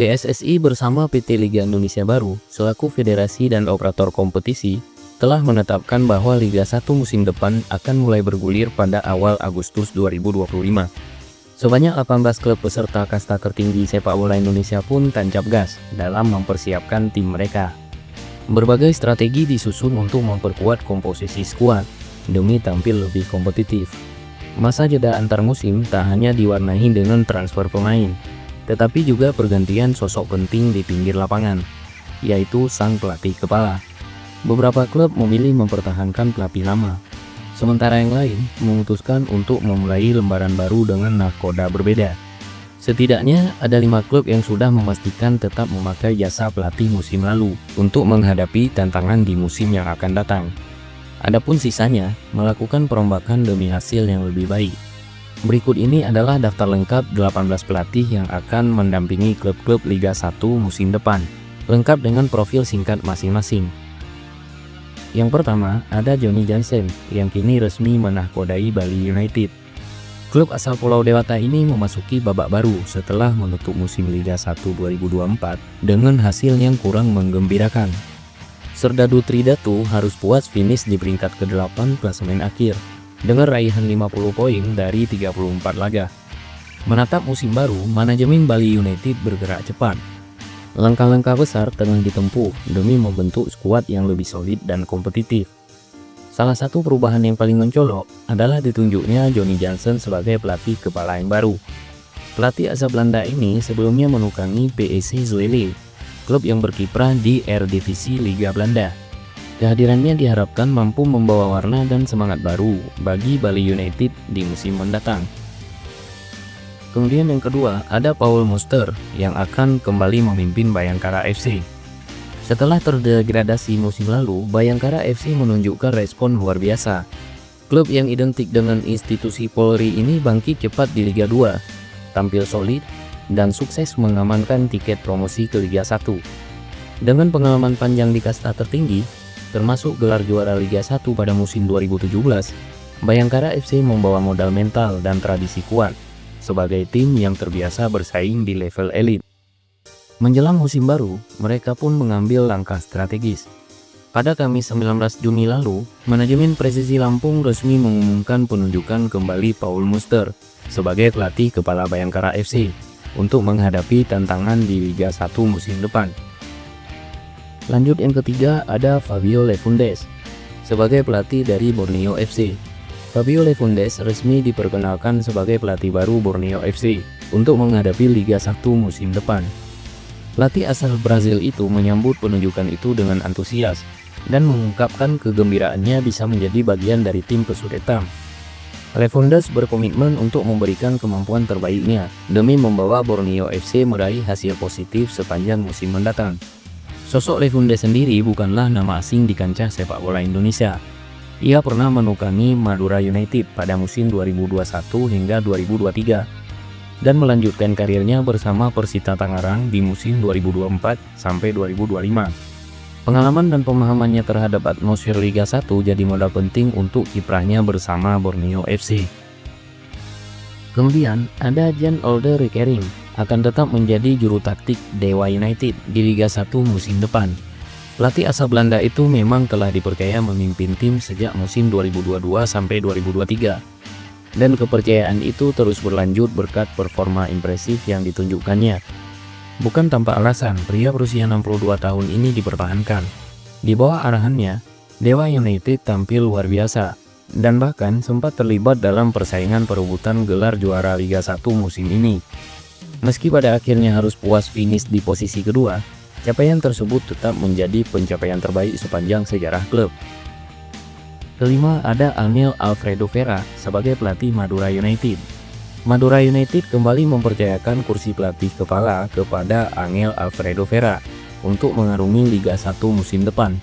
PSSI bersama PT Liga Indonesia Baru selaku federasi dan operator kompetisi telah menetapkan bahwa Liga 1 musim depan akan mulai bergulir pada awal Agustus 2025. Sebanyak 18 klub peserta kasta tertinggi sepak bola Indonesia pun tancap gas dalam mempersiapkan tim mereka. Berbagai strategi disusun untuk memperkuat komposisi skuad demi tampil lebih kompetitif. Masa jeda antar musim tak hanya diwarnai dengan transfer pemain, tetapi juga pergantian sosok penting di pinggir lapangan, yaitu sang pelatih kepala. Beberapa klub memilih mempertahankan pelatih lama, sementara yang lain memutuskan untuk memulai lembaran baru dengan nahkoda berbeda. Setidaknya ada 5 klub yang sudah memastikan tetap memakai jasa pelatih musim lalu untuk menghadapi tantangan di musim yang akan datang. Adapun sisanya melakukan perombakan demi hasil yang lebih baik. Berikut ini adalah daftar lengkap 18 pelatih yang akan mendampingi klub-klub Liga 1 musim depan, lengkap dengan profil singkat masing-masing. Yang pertama ada Johnny Jansen yang kini resmi menahkodai Bali United. Klub asal Pulau Dewata ini memasuki babak baru setelah menutup musim Liga 1 2024 dengan hasil yang kurang menggembirakan. Serdadu Tridatu harus puas finish di peringkat ke-8 klasemen akhir dengan raihan 50 poin dari 34 laga. Menatap musim baru, manajemen Bali United bergerak cepat. Langkah-langkah besar tengah ditempuh demi membentuk skuad yang lebih solid dan kompetitif. Salah satu perubahan yang paling mencolok adalah ditunjuknya Johnny Jansen sebagai pelatih kepala yang baru. Pelatih asal Belanda ini sebelumnya menukangi PSV Zwolle, klub yang berkiprah di Eredivisie Liga Belanda. Kehadirannya diharapkan mampu membawa warna dan semangat baru bagi Bali United di musim mendatang. Kemudian yang kedua ada Paul Muster yang akan kembali memimpin Bayangkara FC. Setelah terdegradasi musim lalu, Bayangkara FC menunjukkan respon luar biasa. Klub yang identik dengan institusi Polri ini bangkit cepat di Liga 2, tampil solid, dan sukses mengamankan tiket promosi ke Liga 1. Dengan pengalaman panjang di kasta tertinggi, termasuk gelar juara Liga 1 pada musim 2017, Bayangkara FC membawa modal mental dan tradisi kuat sebagai tim yang terbiasa bersaing di level elit. Menjelang musim baru, mereka pun mengambil langkah strategis. Pada Kamis 19 Juni lalu, manajemen Persisi Lampung resmi mengumumkan penunjukan kembali Paul Muster sebagai pelatih kepala Bayangkara FC untuk menghadapi tantangan di Liga 1 musim depan. Lanjut yang ketiga ada Fabio Lefundes sebagai pelatih dari Borneo FC. Fabio Lefundes resmi diperkenalkan sebagai pelatih baru Borneo FC untuk menghadapi Liga 1 musim depan. Pelatih asal Brazil itu menyambut penunjukan itu dengan antusias dan mengungkapkan kegembiraannya bisa menjadi bagian dari tim pesut hitam. Lefundes berkomitmen untuk memberikan kemampuan terbaiknya demi membawa Borneo FC meraih hasil positif sepanjang musim mendatang. Sosok Lefundes sendiri bukanlah nama asing di kancah sepak bola Indonesia. Ia pernah menukangi Madura United pada musim 2021 hingga 2023 dan melanjutkan karirnya bersama Persita Tangerang di musim 2024 sampai 2025. Pengalaman dan pemahamannya terhadap atmosfer Liga 1 jadi modal penting untuk kiprahnya bersama Borneo FC. Kemudian ada Jan Olde Rekering akan tetap menjadi juru taktik Dewa United di Liga 1 musim depan. Pelatih asal Belanda itu memang telah dipercaya memimpin tim sejak musim 2022 sampai 2023. Dan kepercayaan itu terus berlanjut berkat performa impresif yang ditunjukkannya. Bukan tanpa alasan, pria berusia 62 tahun ini dipertahankan. Di bawah arahannya, Dewa United tampil luar biasa, dan bahkan sempat terlibat dalam persaingan perebutan gelar juara Liga 1 musim ini. Meski pada akhirnya harus puas finish di posisi kedua, capaian tersebut tetap menjadi pencapaian terbaik sepanjang sejarah klub. Kelima ada Angel Alfredo Vera sebagai pelatih Madura United. Madura United kembali mempercayakan kursi pelatih kepala kepada Angel Alfredo Vera untuk mengarungi Liga 1 musim depan.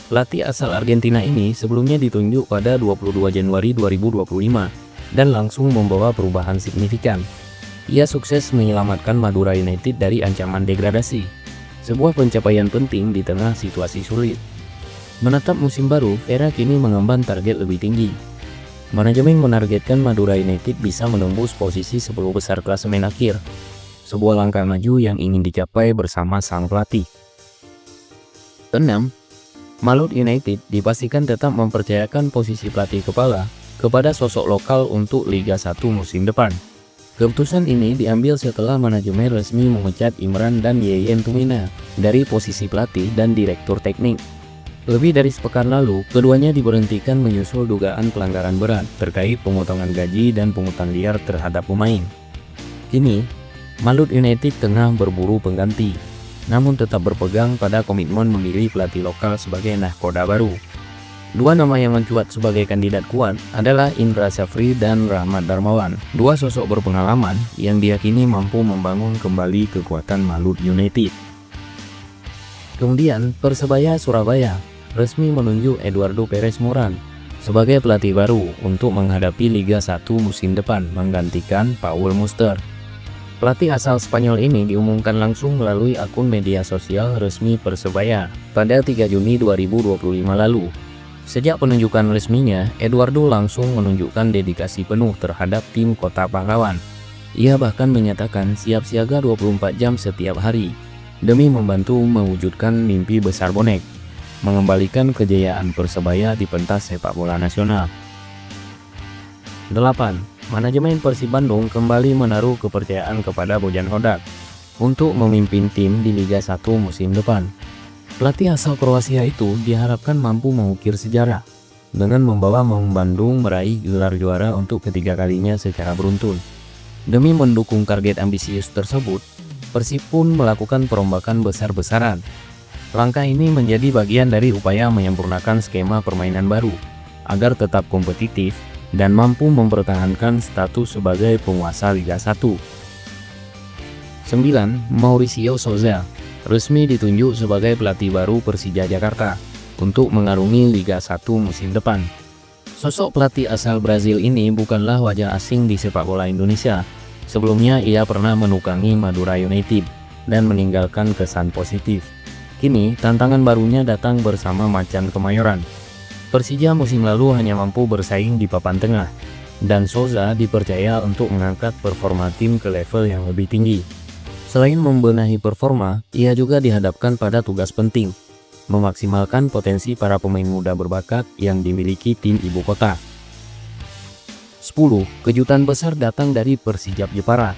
Pelatih asal Argentina ini sebelumnya ditunjuk pada 22 Januari 2025 dan langsung membawa perubahan signifikan. Ia sukses menyelamatkan Madura United dari ancaman degradasi, sebuah pencapaian penting di tengah situasi sulit. Menatap musim baru, Vera kini mengemban target lebih tinggi. Manajemen menargetkan Madura United bisa menembus posisi 10 besar klasemen akhir. sebuah langkah maju yang ingin dicapai bersama sang pelatih. 6. Malut United dipastikan tetap mempercayakan posisi pelatih kepala kepada sosok lokal untuk Liga 1 musim depan. Keputusan ini diambil setelah manajemen resmi memecat Imran dan Yeyen Tumina dari posisi pelatih dan direktur teknik. Lebih dari sepekan lalu, keduanya diberhentikan menyusul dugaan pelanggaran berat terkait pemotongan gaji dan pungutan liar terhadap pemain. Kini, Malut United tengah berburu pengganti, namun tetap berpegang pada komitmen memilih pelatih lokal sebagai nahkoda baru. Dua nama yang mencuat sebagai kandidat kuat adalah Indra Syafri dan Rahmat Darmawan, dua sosok berpengalaman yang diyakini mampu membangun kembali kekuatan Malut United. Kemudian, Persebaya Surabaya resmi menunjuk Eduardo Perez Moran sebagai pelatih baru untuk menghadapi Liga 1 musim depan menggantikan Paul Muster. Pelatih asal Spanyol ini diumumkan langsung melalui akun media sosial resmi Persebaya pada 3 Juni 2025 lalu. Sejak penunjukan resminya, Eduardo langsung menunjukkan dedikasi penuh terhadap tim Kota Pahlawan. Ia bahkan menyatakan siap siaga 24 jam setiap hari demi membantu mewujudkan mimpi besar bonek, mengembalikan kejayaan Persebaya di pentas sepak bola nasional. 8. Manajemen Persib Bandung kembali menaruh kepercayaan kepada Bojan Hodak untuk memimpin tim di Liga 1 musim depan. Pelatih asal Kroasia itu diharapkan mampu mengukir sejarah dengan membawa Maung Bandung meraih gelar juara untuk ketiga kalinya secara beruntun. Demi mendukung target ambisius tersebut, Persib pun melakukan perombakan besar-besaran. Langkah ini menjadi bagian dari upaya menyempurnakan skema permainan baru agar tetap kompetitif dan mampu mempertahankan status sebagai penguasa Liga 1. 9. Mauricio Souza resmi ditunjuk sebagai pelatih baru Persija Jakarta untuk mengarungi Liga 1 musim depan. Sosok pelatih asal Brazil ini bukanlah wajah asing di sepak bola Indonesia. Sebelumnya ia pernah menukangi Madura United dan meninggalkan kesan positif. Kini, tantangan barunya datang bersama Macan Kemayoran. Persija musim lalu hanya mampu bersaing di papan tengah, dan Souza dipercaya untuk mengangkat performa tim ke level yang lebih tinggi. Selain membenahi performa, ia juga dihadapkan pada tugas penting, memaksimalkan potensi para pemain muda berbakat yang dimiliki tim ibu kota. 10. Kejutan besar datang dari Persijap Jepara.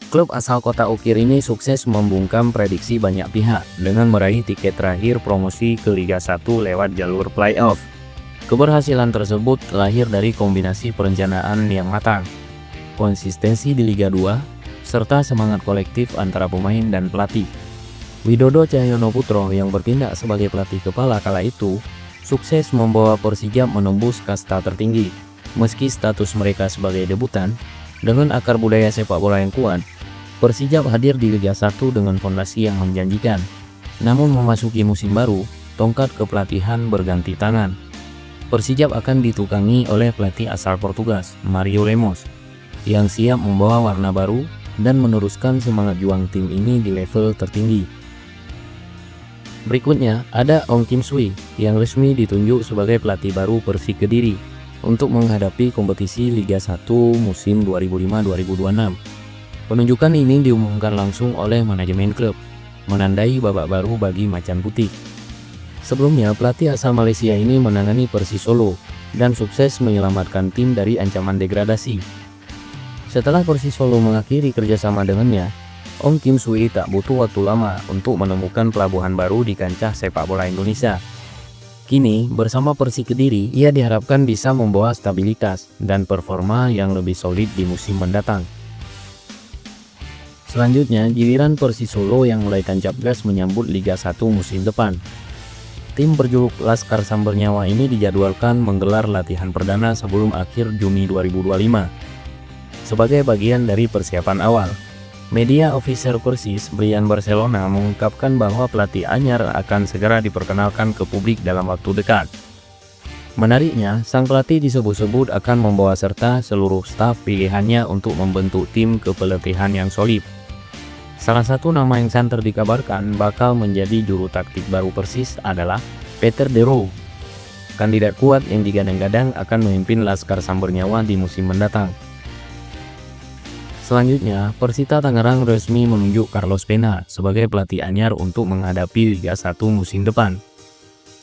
Klub asal kota Ukir ini sukses membungkam prediksi banyak pihak dengan meraih tiket terakhir promosi ke Liga 1 lewat jalur playoff. Keberhasilan tersebut lahir dari kombinasi perencanaan yang matang, konsistensi di Liga 2, serta semangat kolektif antara pemain dan pelatih. Widodo Cahyono Putro yang bertindak sebagai pelatih kepala kala itu, sukses membawa Persijap menembus kasta tertinggi. Meski status mereka sebagai debutan, dengan akar budaya sepak bola yang kuat, Persijap hadir di Liga 1 dengan fondasi yang menjanjikan. Namun memasuki musim baru, tongkat kepelatihan berganti tangan. Persijap akan ditukangi oleh pelatih asal Portugal, Mario Lemos, yang siap membawa warna baru dan meneruskan semangat juang tim ini di level tertinggi. Berikutnya ada Ong Kim Sui yang resmi ditunjuk sebagai pelatih baru Persik Kediri untuk menghadapi kompetisi Liga 1 musim 2005-2026. Penunjukan ini diumumkan langsung oleh manajemen klub, menandai babak baru bagi Macan Putih. Sebelumnya, pelatih asal Malaysia ini menangani Persis Solo dan sukses menyelamatkan tim dari ancaman degradasi. Setelah Persis Solo mengakhiri kerjasama dengannya, Ong Kim Sui tak butuh waktu lama untuk menemukan pelabuhan baru di kancah sepak bola Indonesia. Kini, bersama Persik Kediri, ia diharapkan bisa membawa stabilitas dan performa yang lebih solid di musim mendatang. Selanjutnya, giliran Persis Solo yang mulai tancap gas menyambut Liga 1 musim depan. Tim berjuluk Laskar Sambar Nyawa ini dijadwalkan menggelar latihan perdana sebelum akhir Juni 2025. Sebagai bagian dari persiapan awal, media official Persis, Brian Barcelona, mengungkapkan bahwa pelatih anyar akan segera diperkenalkan ke publik dalam waktu dekat. Menariknya, sang pelatih disebut-sebut akan membawa serta seluruh staf pilihannya untuk membentuk tim kepelatihan yang solid. Salah satu nama yang santer dikabarkan bakal menjadi juru taktik baru Persis adalah Peter De Roo, kandidat kuat yang digadang-gadang akan memimpin Laskar Sambar Nyawa di musim mendatang. Selanjutnya, Persita Tangerang resmi menunjuk Carlos Pena sebagai pelatih anyar untuk menghadapi Liga 1 musim depan.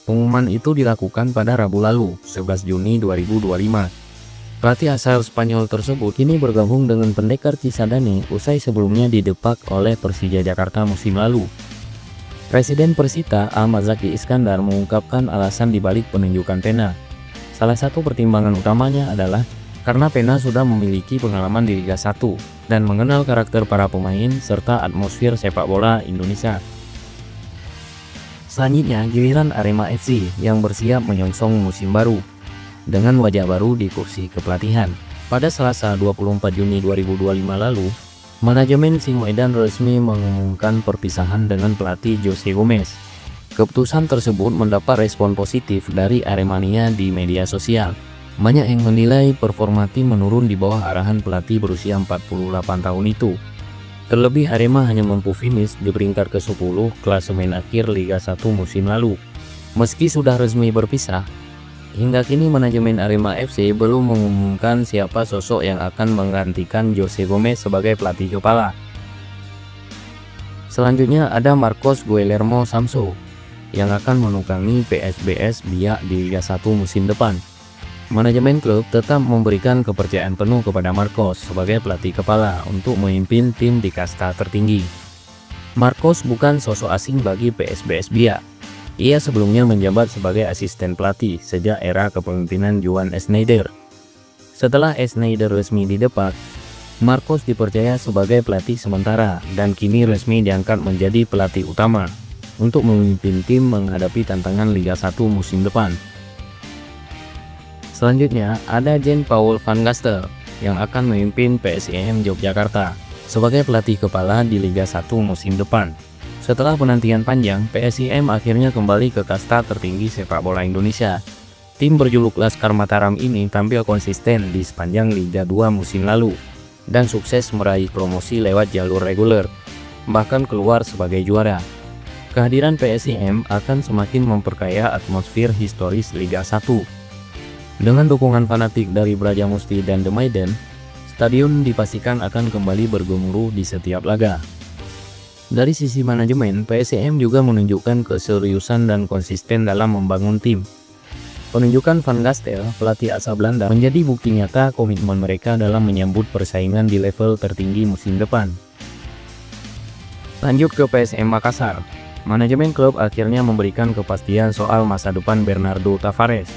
Pengumuman itu dilakukan pada Rabu lalu, 11 Juni 2025. Pelatih asal Spanyol tersebut kini bergabung dengan Pendekar Cisadane usai sebelumnya didepak oleh Persija Jakarta musim lalu. Presiden Persita, Ahmad Zaki Iskandar, mengungkapkan alasan dibalik penunjukan Pena. Salah satu pertimbangan utamanya adalah karena Pena sudah memiliki pengalaman di Liga 1 dan mengenal karakter para pemain serta atmosfer sepak bola Indonesia. Selanjutnya, giliran Arema FC yang bersiap menyongsong musim baru dengan wajah baru di kursi kepelatihan. Pada Selasa 24 Juni 2025 lalu, manajemen Singoedan resmi mengumumkan perpisahan dengan pelatih Jose Gomez. Keputusan tersebut mendapat respon positif dari Aremania di media sosial. Banyak yang menilai performa tim menurun di bawah arahan pelatih berusia 48 tahun itu. Terlebih Arema hanya mampu finish di peringkat ke-10 klasemen akhir Liga 1 musim lalu. Meski sudah resmi berpisah, hingga kini manajemen Arema FC belum mengumumkan siapa sosok yang akan menggantikan Jose Gomez sebagai pelatih kepala. Selanjutnya ada Marcos Guillermo Samso yang akan menukangi PSBS Biak di Liga 1 musim depan. Manajemen klub tetap memberikan kepercayaan penuh kepada Marcos sebagai pelatih kepala untuk memimpin tim di kasta tertinggi. Marcos bukan sosok asing bagi PSBS Biak. Ia sebelumnya menjabat sebagai asisten pelatih sejak era kepemimpinan Johan Schneider. Setelah Schneider resmi didepak, Marcos dipercaya sebagai pelatih sementara dan kini resmi diangkat menjadi pelatih utama untuk memimpin tim menghadapi tantangan Liga 1 musim depan. Selanjutnya ada Jean-Paul van Gastel yang akan memimpin PSIM Yogyakarta sebagai pelatih kepala di Liga 1 musim depan. Setelah penantian panjang, PSIM akhirnya kembali ke kasta tertinggi sepak bola Indonesia. Tim berjuluk Laskar Mataram ini tampil konsisten di sepanjang Liga 2 musim lalu dan sukses meraih promosi lewat jalur reguler, bahkan keluar sebagai juara. Kehadiran PSIM akan semakin memperkaya atmosfer historis Liga 1. Dengan dukungan fanatik dari Brajamusti dan The Maiden, stadion dipastikan akan kembali bergemuruh di setiap laga. Dari sisi manajemen, PSIM juga menunjukkan keseriusan dan konsisten dalam membangun tim. Penunjukan Van Gastel, pelatih asal Belanda, menjadi bukti nyata komitmen mereka dalam menyambut persaingan di level tertinggi musim depan. Lanjut ke PSM Makassar. Manajemen klub akhirnya memberikan kepastian soal masa depan Bernardo Tavares.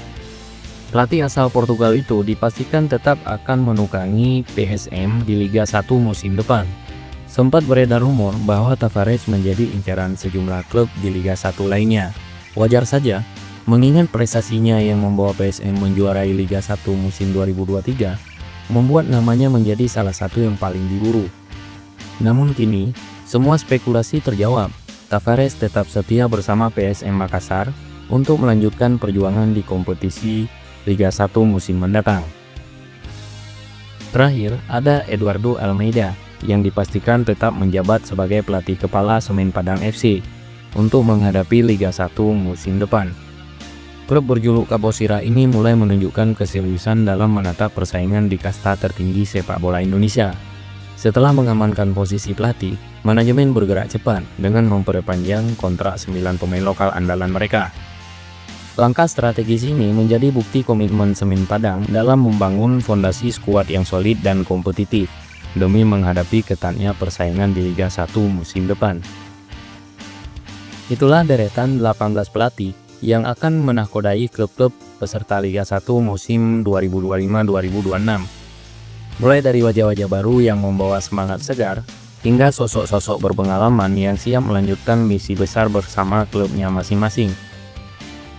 Pelatih asal Portugal itu dipastikan tetap akan menukangi PSM di Liga 1 musim depan. Sempat beredar rumor bahwa Tavares menjadi incaran sejumlah klub di Liga 1 lainnya. Wajar saja, mengingat prestasinya yang membawa PSM menjuarai Liga 1 musim 2023, membuat namanya menjadi salah satu yang paling diburu. Namun kini, semua spekulasi terjawab. Tavares tetap setia bersama PSM Makassar untuk melanjutkan perjuangan di kompetisi Liga 1 musim mendatang. Terakhir, ada Eduardo Almeida yang dipastikan tetap menjabat sebagai pelatih kepala Semen Padang FC untuk menghadapi Liga 1 musim depan. Klub berjuluk Kaposira ini mulai menunjukkan keseriusan dalam menatap persaingan di kasta tertinggi sepak bola Indonesia. Setelah mengamankan posisi pelatih, manajemen bergerak cepat dengan memperpanjang kontrak 9 pemain lokal andalan mereka. Langkah strategis ini menjadi bukti komitmen Semen Padang dalam membangun fondasi skuad yang solid dan kompetitif demi menghadapi ketatnya persaingan di Liga 1 musim depan. Itulah deretan 18 pelatih yang akan menahkodai klub-klub peserta Liga 1 musim 2025-2026. Mulai dari wajah-wajah baru yang membawa semangat segar, hingga sosok-sosok berpengalaman yang siap melanjutkan misi besar bersama klubnya masing-masing.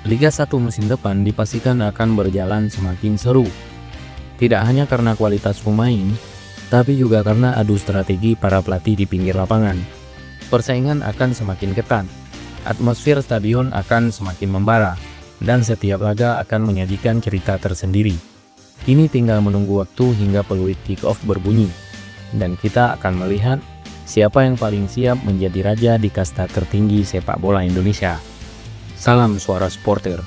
Liga 1 musim depan dipastikan akan berjalan semakin seru. Tidak hanya karena kualitas pemain, tapi juga karena adu strategi para pelatih di pinggir lapangan. Persaingan akan semakin ketat, atmosfer stadion akan semakin membara, dan setiap laga akan menyajikan cerita tersendiri. Kini tinggal menunggu waktu hingga peluit kick-off berbunyi, dan kita akan melihat siapa yang paling siap menjadi raja di kasta tertinggi sepak bola Indonesia. Salam Suara Supporter.